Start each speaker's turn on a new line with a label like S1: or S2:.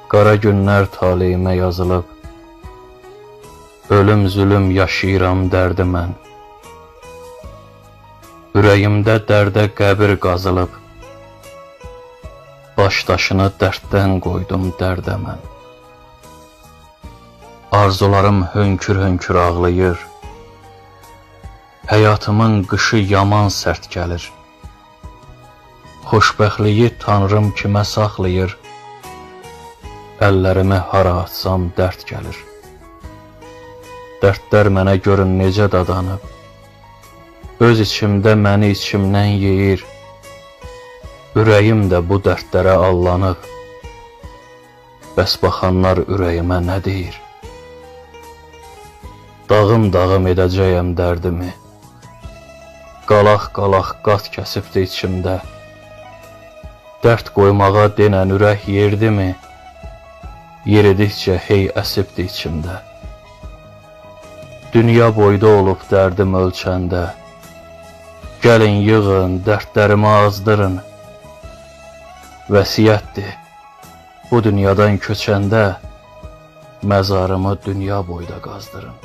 S1: Qara günlər taleyimə yazılıb, ölüm zülüm yaşayıram dərdi mən. Ürəyimdə dərdə qəbir qazılıb, baş daşını dərddən qoydum dərdə mən. Arzularım hönkür-hönkür ağlayır, həyatımın qışı yaman sərt gəlir. Xoşbəxtliyi Tanrım kimə saxlayır, əllərimi hara atsam dərd gəlir. Dərdlər mənə görün necə dadanıb, öz içimdə məni içimdən yeyir. Ürəyim də bu dərdlərə allanıb, bəs baxanlar ürəyimə nə deyir? Dağım-dağım edəcəyəm dərdimi, qalaq-qalaq qat kəsibdi içimdə. Dərd qoymağa denən ürək yerdimi, yeridikcə hey əsibdi içimdə. Dünya boyda olub dərdim ölçəndə, gəlin yığın, dərdlərimi azdırın. Vəsiyyətdir, bu dünyadan köçəndə, məzarımı dünya boyda qazdırın.